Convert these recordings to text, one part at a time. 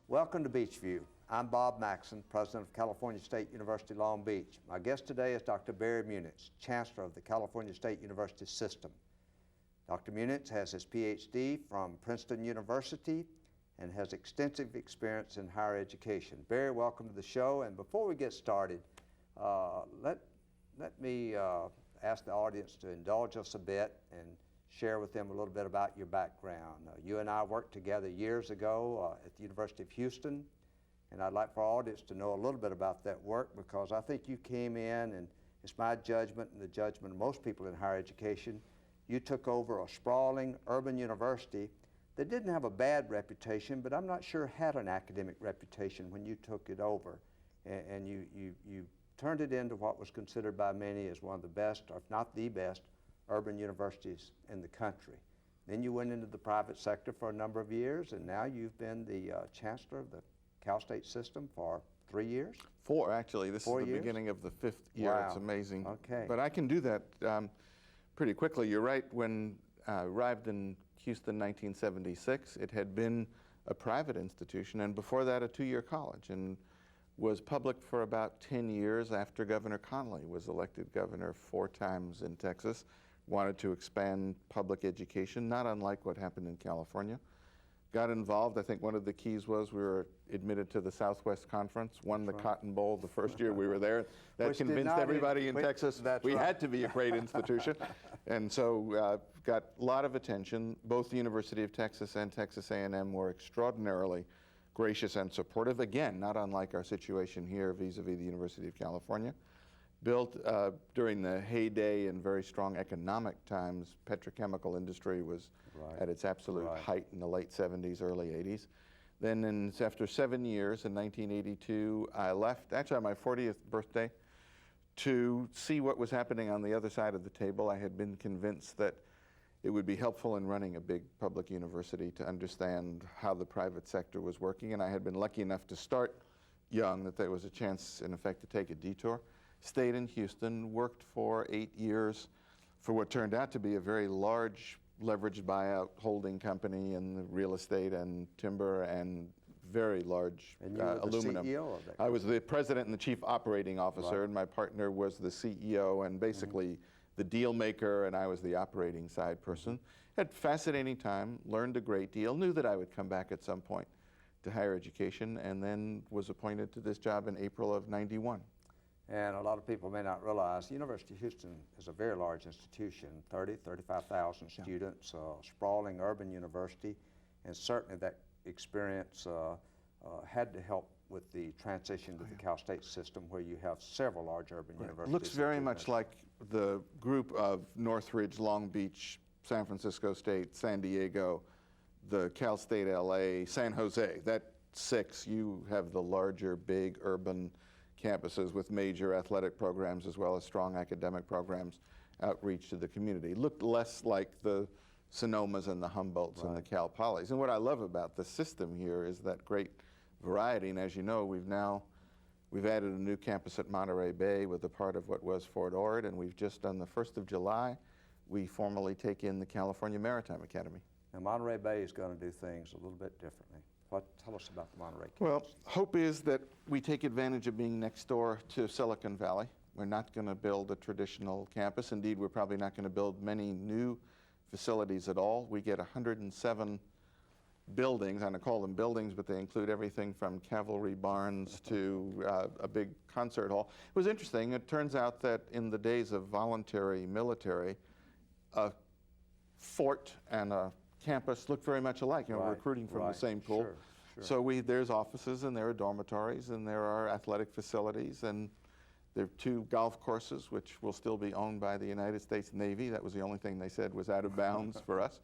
Welcome to Beachview. I'm Bob Maxson, President of California State University, Long Beach. My guest today is Dr. Barry Munitz, Chancellor of the California State University System. Dr. Munitz has his PhD from Princeton University and has extensive experience in higher education. Barry, welcome to the show. And before we get started, let me ask the audience to indulge us a bit and share with them a little bit about your background. You and I worked together years ago at the University of Houston, and I'd like for our audience to know a little bit about that work, because I think you came in, and it's my judgment and the judgment of most people in higher education, you took over a sprawling urban university that didn't have a bad reputation, but I'm not sure had an academic reputation when you took it over. And you turned it into what was considered by many as one of the best, or if not the best, urban universities in the country. Then you went into the private sector for a number of years, and now you've been the Chancellor of the Cal State system for 3 years? 4, actually. This is the years? beginning of the 5th year. Wow. It's amazing. Okay. But I can do that pretty quickly. You're right. When I arrived in Houston in 1976, it had been a private institution, and before that a 2-year college, and was public for about 10 years after Governor Connolly was elected governor 4 times in Texas. Wanted to expand public education, not unlike what happened in California. Got involved. I think one of the keys was we were admitted to the Southwest Conference, won the Cotton Bowl the first year we were there. That convinced everybody in Texas we had to be a great institution. And so got a lot of attention. Both the University of Texas and Texas A&M were extraordinarily gracious and supportive. Again, not unlike our situation here vis-a-vis the University of California. Built during the heyday and very strong economic times. Petrochemical industry was at its absolute height in the late 70s, early 80s. Then after 7 years, in 1982, I left, actually on my 40th birthday, to see what was happening on the other side of the table. I had been convinced that it would be helpful in running a big public university to understand how the private sector was working, and I had been lucky enough to start young that there was a chance, in effect, to take a detour. Stayed in Houston, worked for 8 years for what turned out to be a very large leveraged buyout holding company in the real estate and timber and very large and you were aluminum. The CEO of that company. I was the president and the chief operating officer, and my partner was the CEO and basically the deal maker, and I was the operating side person. Had fascinating time, learned a great deal, knew that I would come back at some point to higher education, and then was appointed to this job in April of '91. And a lot of people may not realize the University of Houston is a very large institution, 35,000 students, sprawling urban university, and certainly that experience had to help with the transition to the Cal State system, where you have several large urban universities. It looks very much like the group of Northridge, Long Beach, San Francisco State, San Diego, the Cal State LA, San Jose. That 6, you have the larger, big urban campuses with major athletic programs as well as strong academic programs, outreach to the community. Looked less like the Sonomas and the Humboldts and the Cal Polys. And what I love about the system here is that great variety. And as you know, we've added a new campus at Monterey Bay with a part of what was Fort Ord, and we've just on the 1st of July, we formally take in the California Maritime Academy. Now Monterey Bay is going to do things a little bit differently. Tell us about the Monterey campus. Well, hope is that we take advantage of being next door to Silicon Valley. We're not going to build a traditional campus. Indeed, we're probably not going to build many new facilities at all. We get 107 buildings, and I call them buildings, but they include everything from cavalry barns to a big concert hall. It was interesting. It turns out that in the days of voluntary military, a fort and a campus look very much alike. You know, recruiting from the same pool. Sure. So there's offices, and there are dormitories, and there are athletic facilities, and There are 2 golf courses, which will still be owned by the United States Navy. That was the only thing they said was out of bounds for us.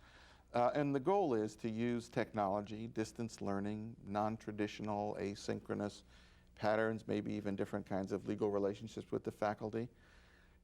And the goal is to use technology, distance learning, non-traditional, asynchronous patterns, maybe even different kinds of legal relationships with the faculty.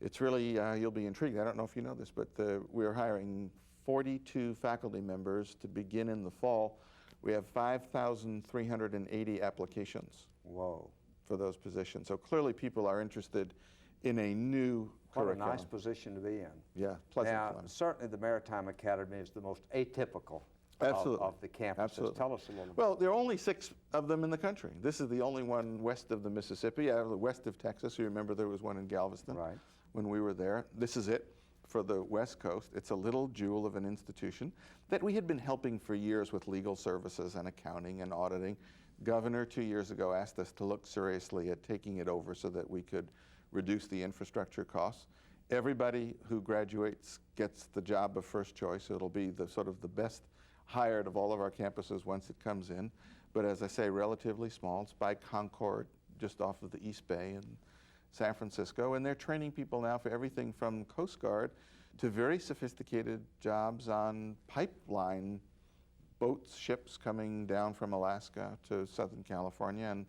It's really, you'll be intrigued. I don't know if you know this, but we're hiring 42 faculty members to begin in the fall. We have 5,380 applications. Whoa. For those positions. So clearly people are interested in a new curriculum. What a nice position to be in. Yeah, pleasant. Now, certainly the Maritime Academy is the most atypical of the campuses. Absolutely. Tell us a little bit. Well, there are only 6 of them in the country. This is the only one west of the Mississippi, west of Texas. You remember there was one in Galveston when we were there. This is it for the West Coast. It's a little jewel of an institution that we had been helping for years with legal services and accounting and auditing. Governor 2 years ago asked us to look seriously at taking it over so that we could reduce the infrastructure costs. Everybody who graduates gets the job of first choice. It'll be the sort of the best hired of all of our campuses once it comes in. But as I say, relatively small. It's by Concord, just off of the East Bay in San Francisco. And they're training people now for everything from Coast Guard to very sophisticated jobs on pipeline boats, ships coming down from Alaska to Southern California, and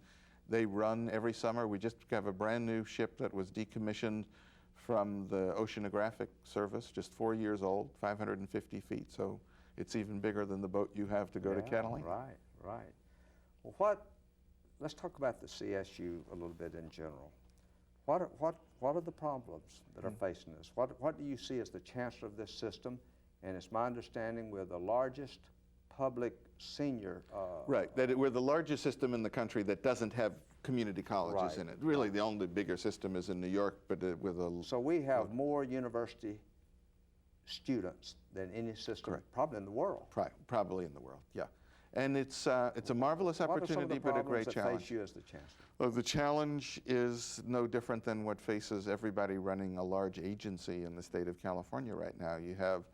they run every summer. We just have a brand new ship that was decommissioned from the Oceanographic Service, just 4 years old, 550 feet. So it's even bigger than the boat you have to go to Catalina. Right. Well, let's talk about the CSU a little bit in general. What are the problems that are facing us? What do you see as the chancellor of this system? And it's my understanding we're the largest public senior. Right, that we're the largest system in the country that doesn't have community colleges in it. Really, the only bigger system is in New York, but with a... So we have more university students than any system probably in the world. Probably in the world, yeah. And it's a marvelous opportunity, but a great challenge. What are some of the problems that face you as the chancellor? Well, the challenge is no different than what faces everybody running a large agency in the state of California right now. You have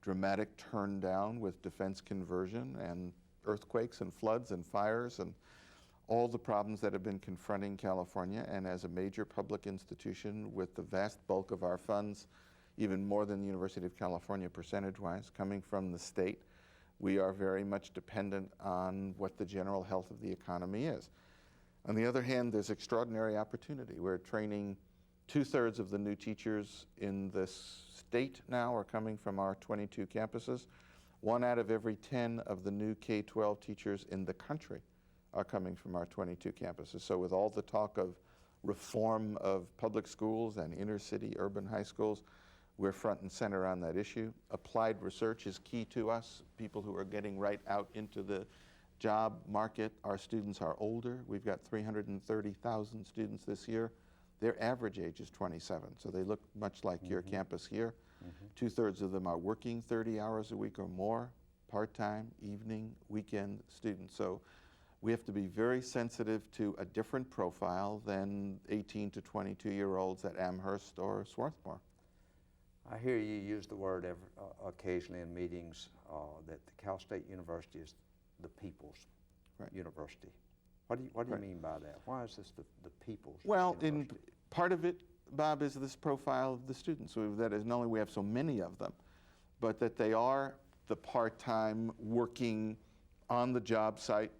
dramatic turn down with defense conversion and earthquakes and floods and fires and all the problems that have been confronting California. And as a major public institution with the vast bulk of our funds, even more than the University of California percentage-wise, coming from the state, we are very much dependent on what the general health of the economy is. On the other hand, there's extraordinary opportunity. We're training 2/3 of the new teachers in this state now are coming from our 22 campuses. 1 out of every 10 of the new K-12 teachers in the country are coming from our 22 campuses. So with all the talk of reform of public schools and inner city urban high schools, we're front and center on that issue. Applied research is key to us, people who are getting right out into the job market. Our students are older. We've got 330,000 students this year. Their average age is 27, so they look much like your campus here. 2/3 of them are working 30 hours a week or more, part-time, evening, weekend students. So we have to be very sensitive to a different profile than 18 to 22-year-olds at Amherst or Swarthmore. I hear you use the word occasionally in meetings that the Cal State University is the people's university. What do you mean by that? Why is this the people's university? Part of it, Bob, is this profile of the students. That is, not only we have so many of them, but that they are the part-time, working, on the job site,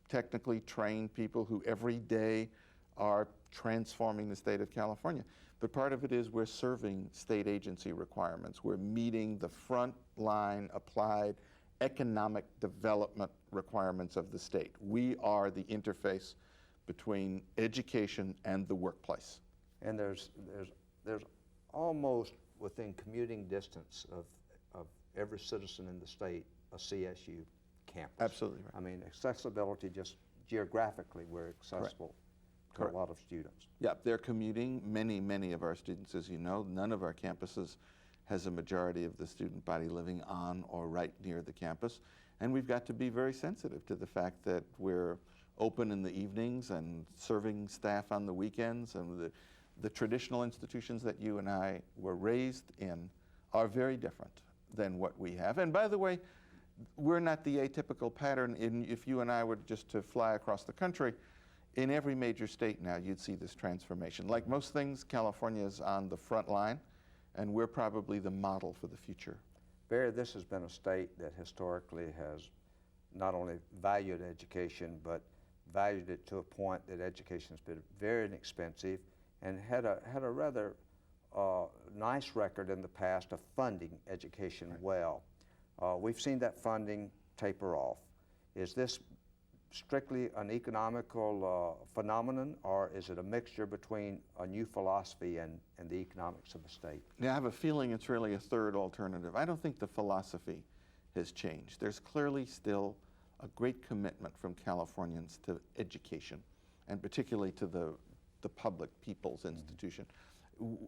technically trained people who every day are transforming the state of California. But part of it is we're serving state agency requirements. We're meeting the front line applied economic development requirements of the state. We are the interface between education and the workplace. And there's almost within commuting distance of every citizen in the state a CSU campus. Absolutely right. I mean, accessibility, just geographically, we're accessible to a lot of students. Yeah, they're commuting. Many of our students, as you know, none of our campuses has a majority of the student body living on or right near the campus. And we've got to be very sensitive to the fact that we're open in the evenings and serving staff on the weekends. And the traditional institutions that you and I were raised in are very different than what we have. And by the way, we're not the atypical pattern. If you and I were just to fly across the country, in every major state now, you'd see this transformation. Like most things, California is on the front line, and we're probably the model for the future. Barry, this has been a state that historically has not only valued education, but valued it to a point that education has been very inexpensive and had a rather nice record in the past of funding education well. We've seen that funding taper off. Is this strictly an economical phenomenon, or is it a mixture between a new philosophy and the economics of the state? Now, I have a feeling it's really a third alternative. I don't think the philosophy has changed. There's clearly still a great commitment from Californians to education, and particularly to the public people's institution.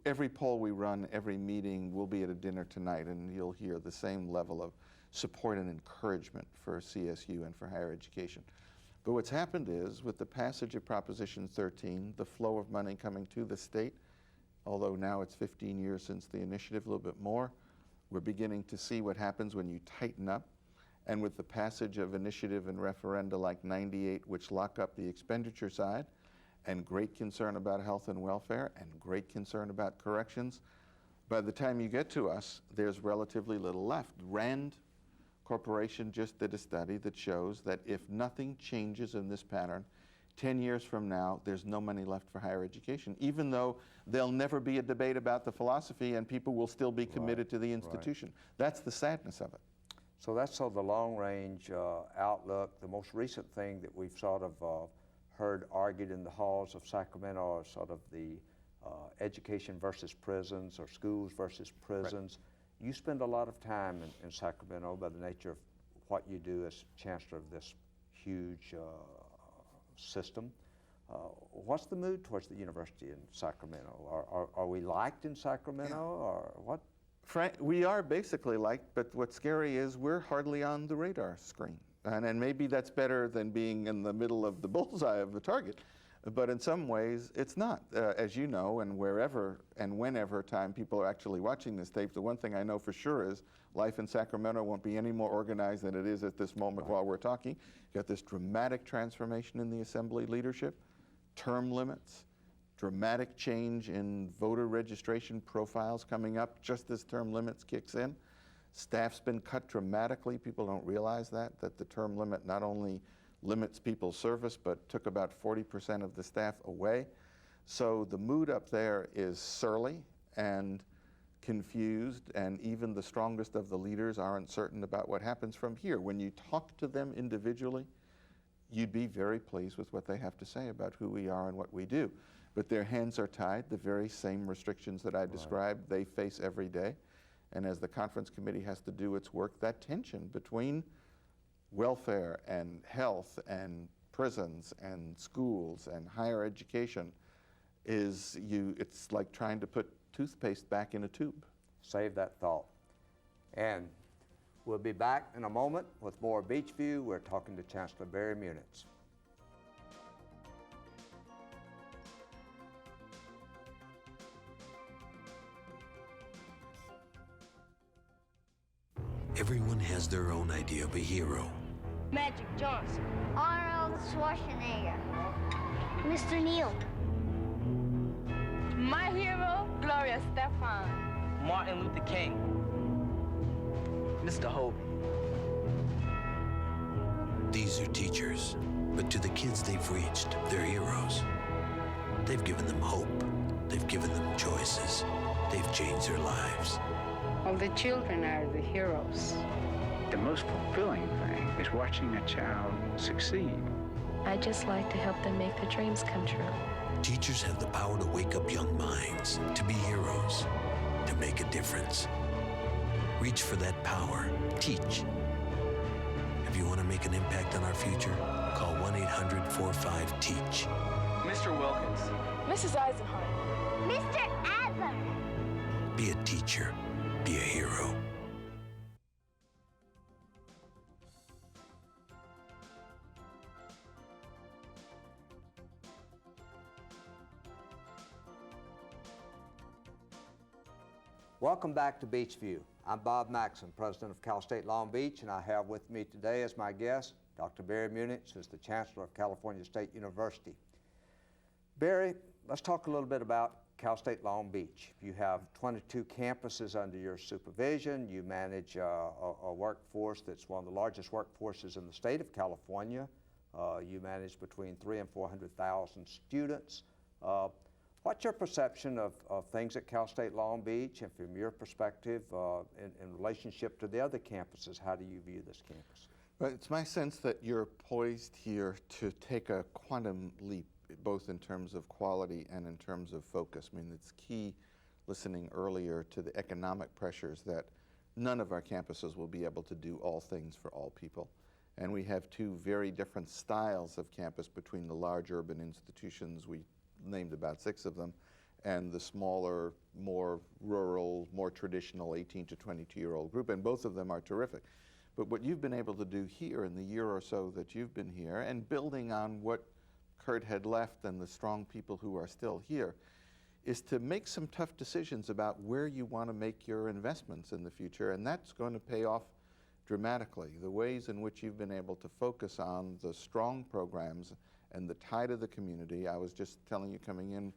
Every poll we run, every meeting, we'll be at a dinner tonight, and you'll hear the same level of support and encouragement for CSU and for higher education. But what's happened is, with the passage of Proposition 13, the flow of money coming to the state, although now it's 15 years since the initiative, a little bit more, we're beginning to see what happens when you tighten up. And with the passage of initiative and referenda like 98, which lock up the expenditure side, and great concern about health and welfare, and great concern about corrections, by the time you get to us, there's relatively little left. Rand Corporation just did a study that shows that if nothing changes in this pattern, 10 years from now, there's no money left for higher education, even though there'll never be a debate about the philosophy and people will still be committed to the institution. That's the sadness of it. So that's sort of the long-range outlook. The most recent thing that we've sort of heard argued in the halls of Sacramento are sort of the education versus prisons, or schools versus prisons. Right. You spend a lot of time in Sacramento by the nature of what you do as Chancellor of this huge system. What's the mood towards the university in Sacramento? Are we liked in Sacramento, or what? Frank, we are basically liked, but what's scary is we're hardly on the radar screen. And maybe that's better than being in the middle of the bullseye of the target. But in some ways, it's not. As you know, and wherever and whenever time people are actually watching this tape, the one thing I know for sure is life in Sacramento won't be any more organized than it is at this moment while we're talking. You've got this dramatic transformation in the assembly leadership, term limits, dramatic change in voter registration profiles coming up just as term limits kicks in. Staff's been cut dramatically. People don't realize that the term limit not only limits people's service, but took about 40% of the staff away. So the mood up there is surly and confused, and even the strongest of the leaders aren't certain about what happens from here. When you talk to them individually, you'd be very pleased with what they have to say about who we are and what we do. But their hands are tied. The very same restrictions that I described, they face every day. And as the conference committee has to do its work, that tension between welfare and health and prisons and schools and higher education it's like trying to put toothpaste back in a tube. Save that thought. And we'll be back in a moment with more Beachview. We're talking to Chancellor Barry Munitz. Everyone has their own idea of a hero. Magic Johnson. Arnold Schwarzenegger. Mr. Neal. My hero, Gloria Stefan. Martin Luther King. Mr. Hope. These are teachers, but to the kids they've reached, they're heroes. They've given them hope. They've given them choices. They've changed their lives. Well, the children are the heroes. The most fulfilling thing is watching a child succeed. I just like to help them make their dreams come true. Teachers have the power to wake up young minds, to be heroes, to make a difference. Reach for that power. Teach. If you want to make an impact on our future, call 1-800-45-TEACH. Mr. Wilkins. Mrs. Eisenhower. Mr. Adler. Be a teacher. Be a hero. Welcome back to Beachview. I'm Bob Maxson, President of Cal State Long Beach, and I have with me today as my guest Dr. Barry Munitz, who's the Chancellor of California State University. Barry, let's talk a little bit about Cal State Long Beach. You have 22 campuses under your supervision. You manage a workforce that's one of the largest workforces in the state of California. You manage between 300,000 and 400,000 students. What's your perception of things at Cal State Long Beach, and from your perspective in relationship to the other campuses, how do you view this campus? Well, it's my sense that you're poised here to take a quantum leap, both in terms of quality and in terms of focus. I mean, it's key, listening earlier to the economic pressures, that none of our campuses will be able to do all things for all people. And we have two very different styles of campus between the large urban institutions, we named about 6 of them, and the smaller, more rural, more traditional 18 to 22-year-old group, and both of them are terrific. But what you've been able to do here in the year or so that you've been here, and building on what Kurt had left and the strong people who are still here, is to make some tough decisions about where you want to make your investments in the future, and that's going to pay off dramatically. The ways in which you've been able to focus on the strong programs and the tie to the community. I was just telling you, coming in,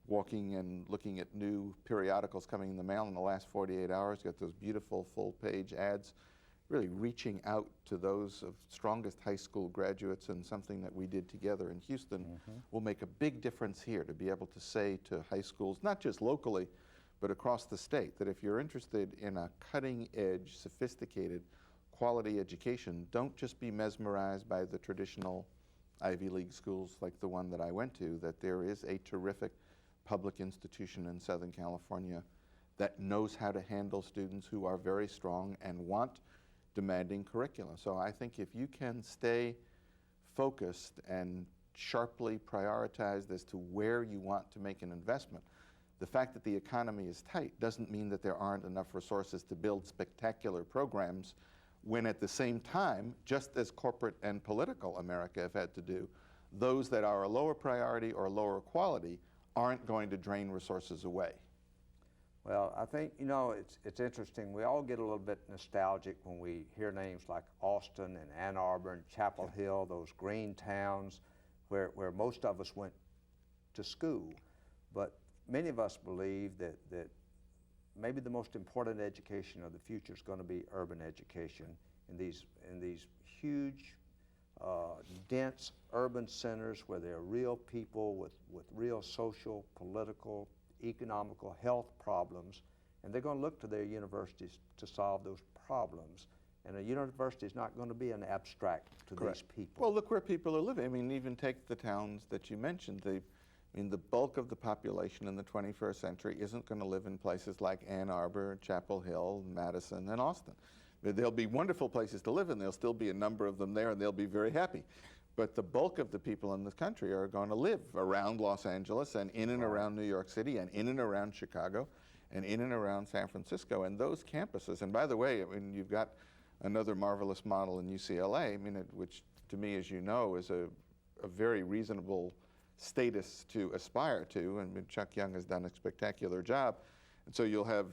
walking and looking at new periodicals coming in the mail in the last 48 hours, got those beautiful full-page ads, really reaching out to those of strongest high school graduates, and something that we did together in Houston will make a big difference here, to be able to say to high schools, not just locally, but across the state, that if you're interested in a cutting-edge, sophisticated, quality education, don't just be mesmerized by the traditional Ivy League schools like the one that I went to, that there is a terrific public institution in Southern California that knows how to handle students who are very strong and want demanding curricula. So I think if you can stay focused and sharply prioritized as to where you want to make an investment, the fact that the economy is tight doesn't mean that there aren't enough resources to build spectacular programs, when at the same time, just as corporate and political America have had to do, those that are a lower priority or lower quality aren't going to drain resources away. Well, I think, you know, it's interesting. We all get a little bit nostalgic when we hear names like Austin and Ann Arbor and Chapel Hill, those green towns where most of us went to school. But many of us believe that maybe the most important education of the future is going to be urban education in these huge, dense urban centers where there are real people with real social, political, economical, health problems, and they're going to look to their universities to solve those problems. And a university is not going to be an abstract to these people. Well, look where people are living. I mean, even take the towns that you mentioned. The bulk of the population in the 21st century isn't going to live in places like Ann Arbor, Chapel Hill, Madison, and Austin. There'll be wonderful places to live in. There'll still be a number of them there, and they'll be very happy. But the bulk of the people in this country are going to live around Los Angeles and in and around New York City and in and around Chicago and in and around San Francisco. And those campuses, and by the way, I mean, you've got another marvelous model in UCLA, I mean, which to me, as you know, is a very reasonable status to aspire to, and Chuck Young has done a spectacular job. And so you'll have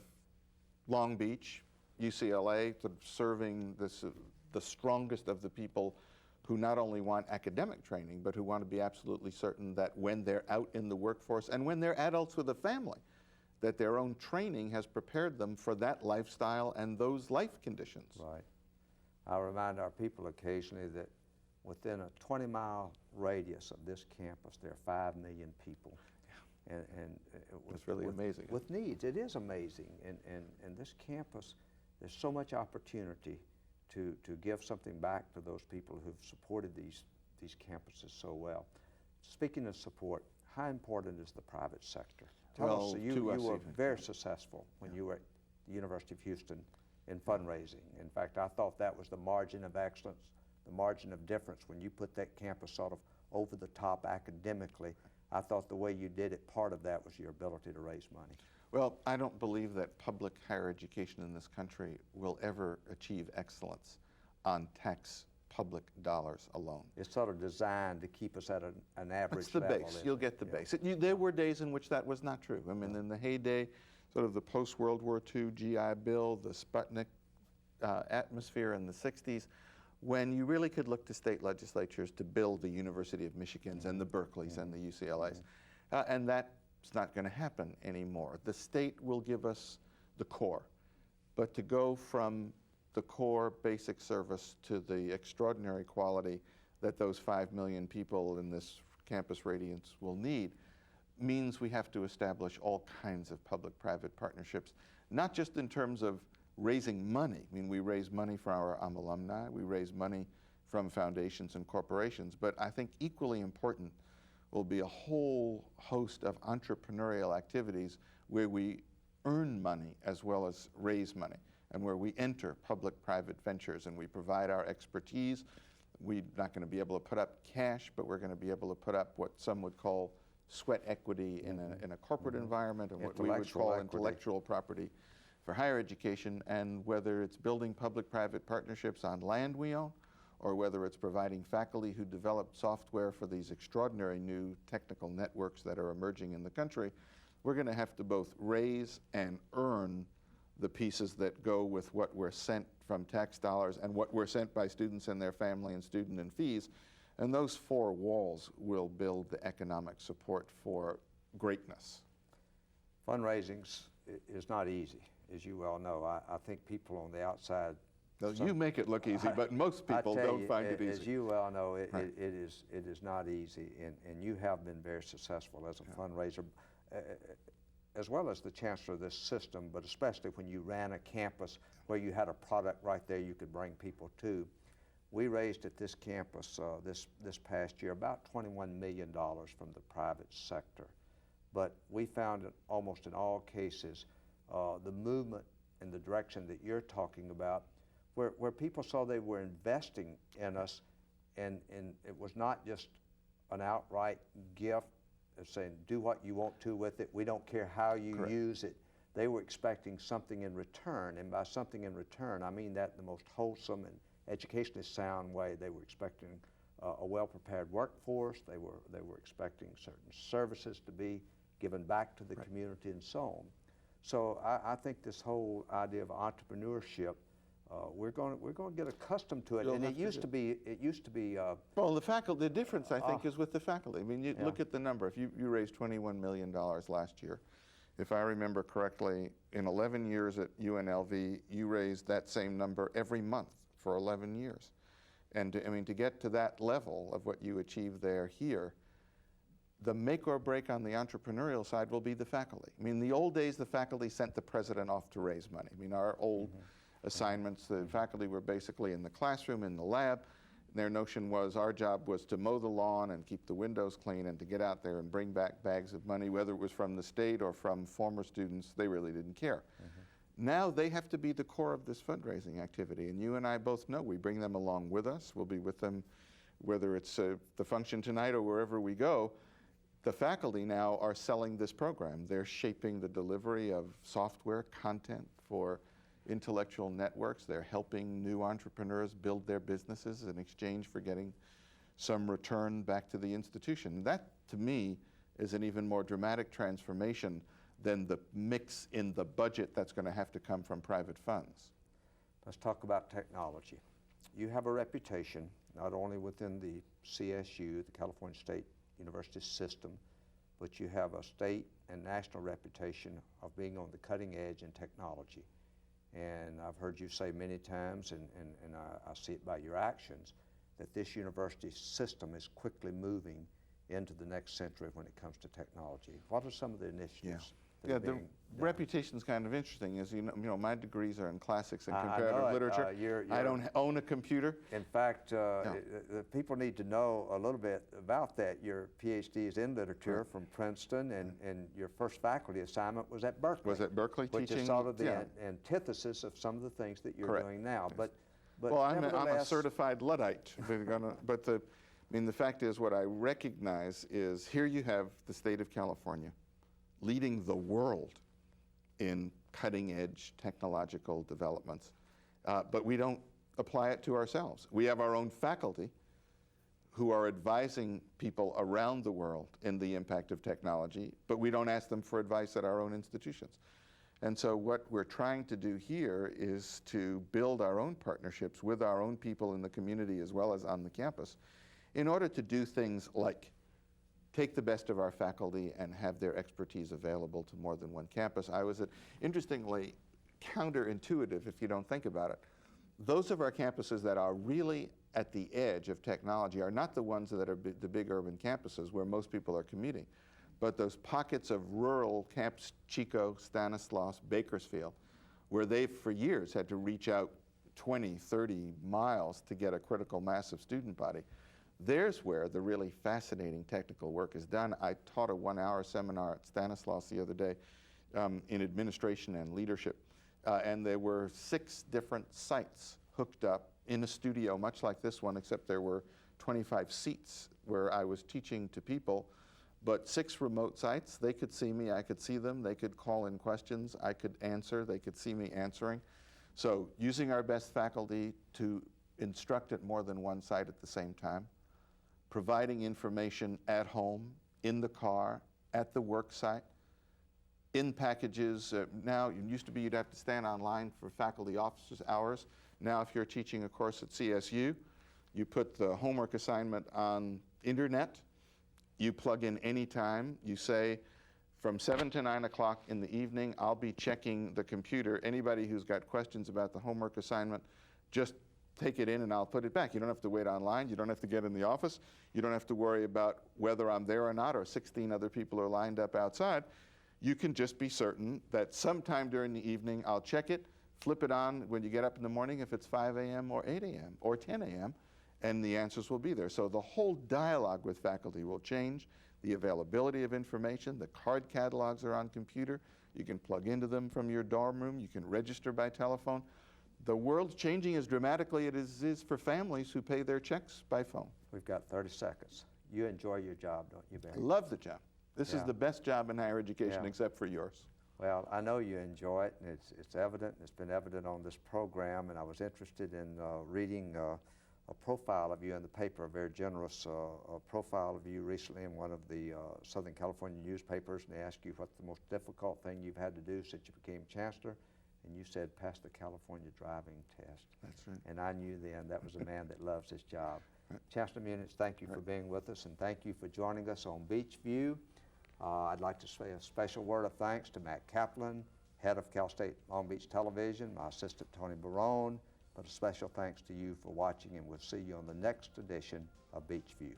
Long Beach, UCLA, sort of serving the strongest of the people who not only want academic training, but who want to be absolutely certain that when they're out in the workforce and when they're adults with a family, that their own training has prepared them for that lifestyle and those life conditions. Right. I remind our people occasionally that within a 20-mile radius of this campus, there are 5 million people. And it's really amazing. With needs, it is amazing. And this campus, there's so much opportunity to give something back to those people who've supported these campuses so well. Speaking of support, how important is the private sector? Tell us, you were very successful when you were at the University of Houston in fundraising. In fact, I thought that was the margin of excellence, the margin of difference when you put that campus sort of over the top academically. I thought the way you did it, part of that was your ability to raise money. Well, I don't believe that public higher education in this country will ever achieve excellence on tax public dollars alone. It's sort of designed to keep us at an average level. That's the base. You'll get the base. There were days in which that was not true. I mean, in the heyday, sort of the post-World War II GI Bill, the Sputnik atmosphere in the 60s, when you really could look to state legislatures to build the University of Michigans and the Berkeleys and the UCLAs. And that's not going to happen anymore. The state will give us the core, but to go from the core basic service to the extraordinary quality that those 5 million people in this campus radiance will need means we have to establish all kinds of public-private partnerships, not just in terms of raising money. I mean, we raise money for our alumni, we raise money from foundations and corporations, but I think equally important will be a whole host of entrepreneurial activities where we earn money as well as raise money, and where we enter public-private ventures and we provide our expertise. We're not going to be able to put up cash, but we're going to be able to put up what some would call sweat equity in a corporate environment, and what we would call intellectual property for higher education. And whether it's building public-private partnerships on land we own, or whether it's providing faculty who develop software for these extraordinary new technical networks that are emerging in the country, we're going to have to both raise and earn the pieces that go with what we're sent from tax dollars and what we're sent by students and their family and student and fees. And those four walls will build the economic support for greatness. Fundraising is not easy, as you well know. I think people on the outside... You make it look easy, but most people don't find it easy. As you well know, it Right. is not easy, and you have been very successful as a fundraiser, as well as the chancellor of this system, but especially when you ran a campus where you had a product right there you could bring people to. We raised at this campus this past year about $21 million from the private sector. But we found that almost in all cases, the movement in the direction that you're talking about, where people saw they were investing in us, and it was not just an outright gift of saying, do what you want to with it, we don't care how you Correct. use it. They were expecting something in return, and by something in return, I mean that in the most wholesome and educationally sound way. They were expecting a well-prepared workforce. They were expecting certain services to be given back to the Right. community and so on. So I think this whole idea of entrepreneurship, we're going to get accustomed to it. You'll And have it to used to be Well, the difference, I think, is with the faculty. I mean, you Yeah. look at the number. If you raised $21 million last year, if I remember correctly, in 11 years at UNLV, you raised that same number every month for 11 years. And to get to that level of what you achieve there here, the make or break on the entrepreneurial side will be the faculty. I mean, in the old days, the faculty sent the president off to raise money. I mean, our old assignments, the faculty were basically in the classroom, in the lab. Their notion was our job was to mow the lawn and keep the windows clean and to get out there and bring back bags of money, whether it was from the state or from former students. They really didn't care. Now they have to be the core of this fundraising activity, and you and I both know we bring them along with us. We'll be with them whether it's the function tonight or wherever we go. The faculty now are selling this program. They're shaping the delivery of software content for intellectual networks. They're helping new entrepreneurs build their businesses in exchange for getting some return back to the institution. That, to me, is an even more dramatic transformation than the mix in the budget that's going to have to come from private funds. Let's talk about technology. You have a reputation, not only within the CSU, the California State University system, but you have a state and national reputation of being on the cutting edge in technology. And I've heard you say many times, and I see it by your actions, that this university system is quickly moving into the next century when it comes to technology. What are some of the initiatives? Yeah, the reputation's kind of interesting. As you know, my degrees are in classics and comparative literature. I don't own a computer. In fact, the people need to know a little bit about that. Your PhD is in literature from Princeton, and your first faculty assignment was at Berkeley. Was at Berkeley which teaching. is sort of the antithesis of some of the things that you're doing now. Yes. But well, I'm a certified Luddite. But the fact is, what I recognize is here you have the state of California leading the world in cutting-edge technological developments, but we don't apply it to ourselves. We have our own faculty who are advising people around the world in the impact of technology, but we don't ask them for advice at our own institutions. And so what we're trying to do here is to build our own partnerships with our own people in the community as well as on the campus in order to do things like take the best of our faculty and have their expertise available to more than one campus. I was, interestingly, counterintuitive if you don't think about it. Those of our campuses that are really at the edge of technology are not the ones that are the big urban campuses where most people are commuting, but those pockets of rural camps, Chico, Stanislaus, Bakersfield, where they've for years had to reach out 20, 30 miles to get a critical mass of student body. There's where the really fascinating technical work is done. I taught a 1-hour seminar at Stanislaus the other day in administration and leadership, and there were 6 different sites hooked up in a studio much like this one, except there were 25 seats where I was teaching to people, but 6 remote sites. They could see me, I could see them, they could call in questions, I could answer, they could see me answering. So using our best faculty to instruct at more than one site at the same time, providing information at home, in the car, at the work site, in packages. Now, it used to be you'd have to stand online for faculty office hours. Now, if you're teaching a course at CSU, you put the homework assignment on internet, you plug in anytime, you say, from 7 to 9 o'clock in the evening, I'll be checking the computer. Anybody who's got questions about the homework assignment, just take it in and I'll put it back. You don't have to wait online. You don't have to get in the office. You don't have to worry about whether I'm there or not or 16 other people are lined up outside. You can just be certain that sometime during the evening I'll check it, flip it on when you get up in the morning if it's 5 a.m. or 8 a.m. or 10 a.m., and the answers will be there. So the whole dialogue with faculty will change. The availability of information, the card catalogs are on computer. You can plug into them from your dorm room. You can register by telephone. The world's changing as dramatically as it is for families who pay their checks by phone. We've got 30 seconds. You enjoy your job, don't you, Barry? I love the job. This is the best job in higher education except for yours. Well, I know you enjoy it, and it's evident. It's been evident on this program, and I was interested in reading a profile of you in the paper, a very generous profile of you recently in one of the Southern California newspapers, and they asked you what's the most difficult thing you've had to do since you became chancellor, and you said pass the California driving test. That's right. And I knew then that was a man that loves his job. Right. Chancellor Munitz, thank you for being with us, and thank you for joining us on Beachview. I'd like to say a special word of thanks to Matt Kaplan, head of Cal State Long Beach Television, my assistant Tony Barone, but a special thanks to you for watching, and we'll see you on the next edition of Beachview.